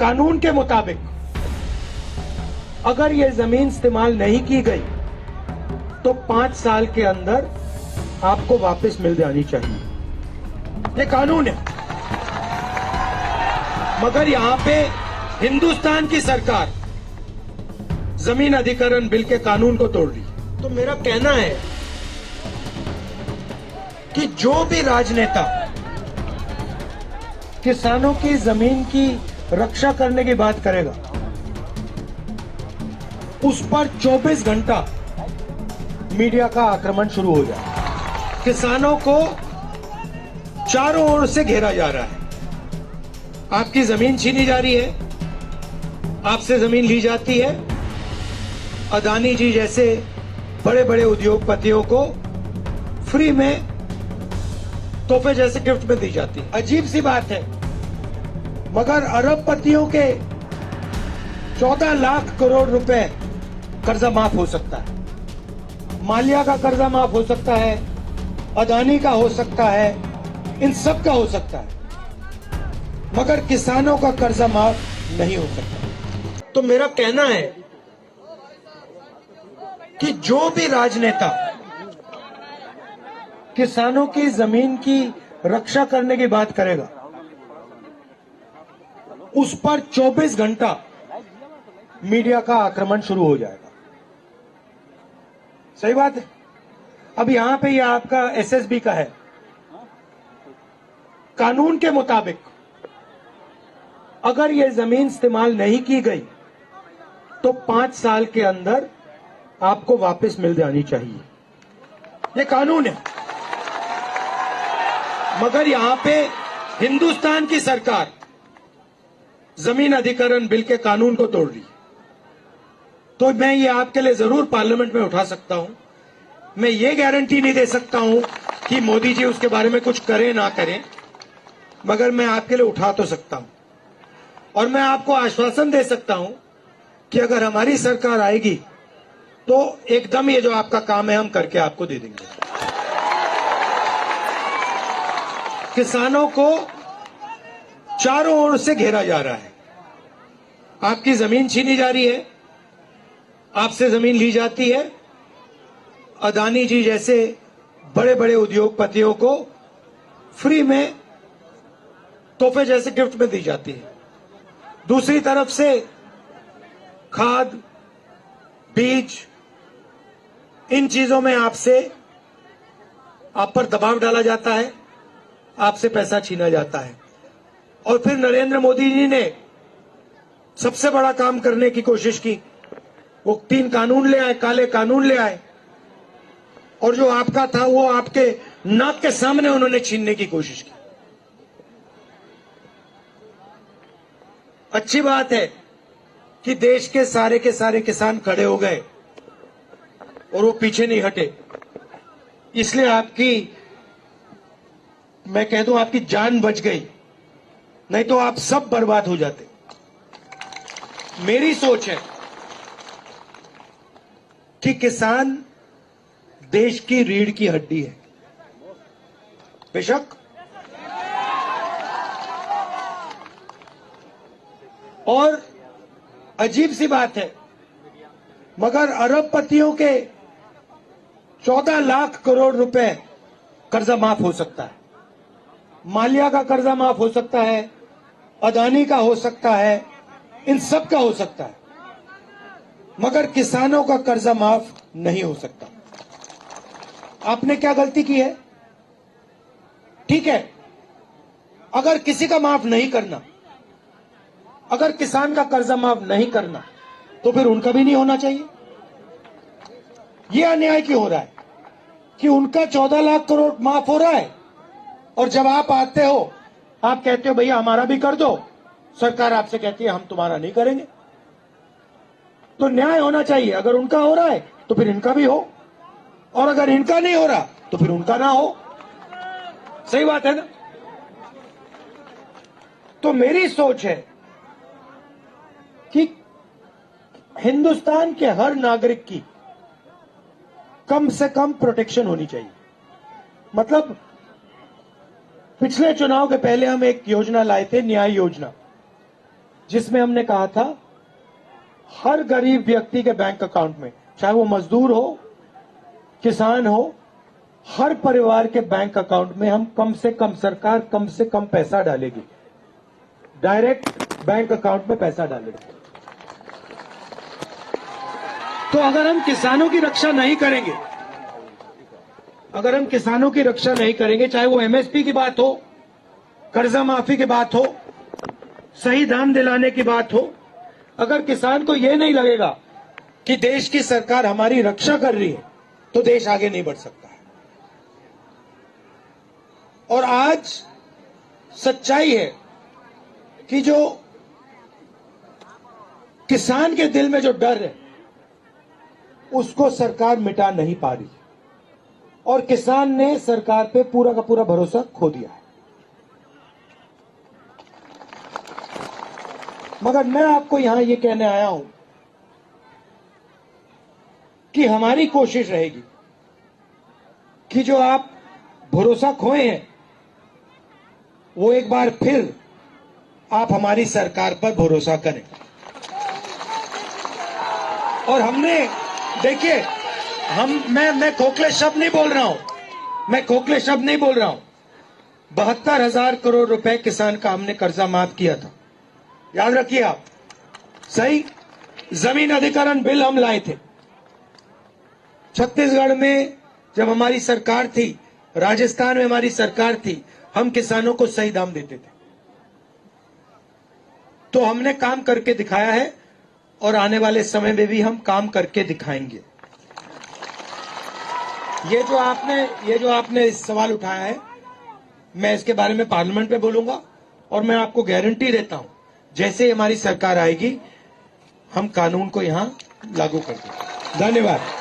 कानून के मुताबिक अगर ये जमीन इस्तेमाल नहीं की गई तो 5 साल के अंदर आपको वापस मिल जानी चाहिए। ये कानून है। मगर यहां पे हिंदुस्तान की सरकार जमीन अधिग्रहण बिल के कानून को तोड़ रही है। तो मेरा कहना है कि जो भी राजनेता किसानों की जमीन की रक्षा करने की बात करेगा उस पर 24 घंटा मीडिया का आक्रमण शुरू हो जाए। किसानों को चारों ओर से घेरा जा रहा है। आपकी जमीन छीनी जा रही है, आपसे जमीन ली जाती है। अदानी जी जैसे बड़े बड़े उद्योगपतियों को फ्री में तोहफे जैसे गिफ्ट में दी जाती है। अजीब सी बात है, मगर अरबपतियों के 14 लाख करोड़ रुपए कर्जा माफ हो सकता है। माल्या का कर्जा माफ हो सकता है, अदानी का हो सकता है, इन सब का हो सकता है, मगर किसानों का कर्जा माफ नहीं हो सकता। तो मेरा कहना है कि जो भी राजनेता किसानों की जमीन की रक्षा करने की बात करेगा उस पर 24 घंटा मीडिया का आक्रमण शुरू हो जाएगा। सही बात है। अब यहां पे ये आपका एसएसबी का है। कानून के मुताबिक अगर ये जमीन इस्तेमाल नहीं की गई तो 5 साल के अंदर आपको वापस मिल जानी चाहिए। ये कानून है। मगर यहां पे हिंदुस्तान की सरकार जमीन अधिग्रहण बिल के कानून को तोड़ रही है। तो मैं ये आपके लिए जरूर पार्लियामेंट में उठा सकता हूं। मैं ये गारंटी नहीं दे सकता हूं कि मोदी जी उसके बारे में कुछ करें ना करें, मगर मैं आपके लिए उठा तो सकता हूं। और मैं आपको आश्वासन दे सकता हूं कि अगर हमारी सरकार आएगी तो एकदम ये जो आपका काम है हम करके आपको दे देंगे। किसानों को चारों ओर से घेरा जा रहा है। आपकी जमीन छीनी जा रही है, आपसे जमीन ली जाती है। अदानी जी जैसे बड़े बड़े उद्योगपतियों को फ्री में तोहफे जैसे गिफ्ट में दी जाती है। दूसरी तरफ से खाद, बीज, इन चीजों में आपसे आप पर दबाव डाला जाता है, आपसे पैसा छीना जाता है। और फिर नरेंद्र मोदी जी ने सबसे बड़ा काम करने की कोशिश की। वो 3 कानून ले आए, काले कानून ले आए, और जो आपका था वो आपके नाक के सामने उन्होंने छीनने की कोशिश की। अच्छी बात है कि देश के सारे किसान खड़े हो गए और वो पीछे नहीं हटे। इसलिए आपकी, मैं कह दूं, आपकी जान बच गई, नहीं तो आप सब बर्बाद हो जाते। मेरी सोच है कि किसान देश की रीढ़ की हड्डी है। बेशक, और अजीब सी बात है, मगर अरबपतियों के 14 लाख करोड़ रुपए कर्जा माफ हो सकता है। माल्या का कर्जा माफ हो सकता है, अदानी का हो सकता है, इन सब का हो सकता है, मगर किसानों का कर्जा माफ नहीं हो सकता। आपने क्या गलती की है? ठीक है, अगर किसी का माफ नहीं करना, अगर किसान का कर्जा माफ नहीं करना, तो फिर उनका भी नहीं होना चाहिए। यह अन्याय क्यों हो रहा है कि उनका 14 लाख करोड़ माफ हो रहा है और जब आप आते हो आप कहते हो भैया हमारा भी कर दो, सरकार आपसे कहती है हम तुम्हारा नहीं करेंगे। तो न्याय होना चाहिए। अगर उनका हो रहा है तो फिर इनका भी हो, और अगर इनका नहीं हो रहा तो फिर उनका ना हो। सही बात है ना? तो मेरी सोच है कि हिंदुस्तान के हर नागरिक की कम से कम प्रोटेक्शन होनी चाहिए। मतलब पिछले चुनाव के पहले हम एक योजना लाए थे, न्याय योजना। जिसमें हमने कहा था हर गरीब व्यक्ति के बैंक अकाउंट में, चाहे वो मजदूर हो, किसान हो, हर परिवार के बैंक अकाउंट में हम कम से कम, सरकार कम से कम पैसा डालेगी, डायरेक्ट बैंक अकाउंट में पैसा डालेगी। तो अगर हम किसानों की रक्षा नहीं करेंगे, चाहे वो एमएसपी की बात हो, कर्जा माफी की बात हो, सही दाम दिलाने की बात हो, अगर किसान को यह नहीं लगेगा कि देश की सरकार हमारी रक्षा कर रही है, तो देश आगे नहीं बढ़ सकता है। और आज सच्चाई है कि जो किसान के दिल में जो डर है, उसको सरकार मिटा नहीं पा रही, और किसान ने सरकार पे पूरा का पूरा भरोसा खो दिया है। मगर मैं आपको यहां ये कहने आया हूं कि हमारी कोशिश रहेगी कि जो आप भरोसा खोए हैं, वो एक बार फिर आप हमारी सरकार पर भरोसा करें। और हमने, देखिए, मैं खोखले शब्द नहीं बोल रहा हूं, 72,000 करोड़ रुपए किसान का हमने कर्जा माफ किया था, याद रखिए आप। सही, जमीन अधिग्रहण बिल हम लाए थे छत्तीसगढ़ में जब हमारी सरकार थी, राजस्थान में हमारी सरकार थी, हम किसानों को सही दाम देते थे। तो हमने काम करके दिखाया है, और आने वाले समय में भी हम काम करके दिखाएंगे। ये जो आपने इस सवाल उठाया है, मैं इसके बारे में पार्लियामेंट में बोलूंगा, और मैं आपको गारंटी देता हूं, जैसे हमारी सरकार आएगी, हम कानून को यहां लागू कर देंगे। धन्यवाद।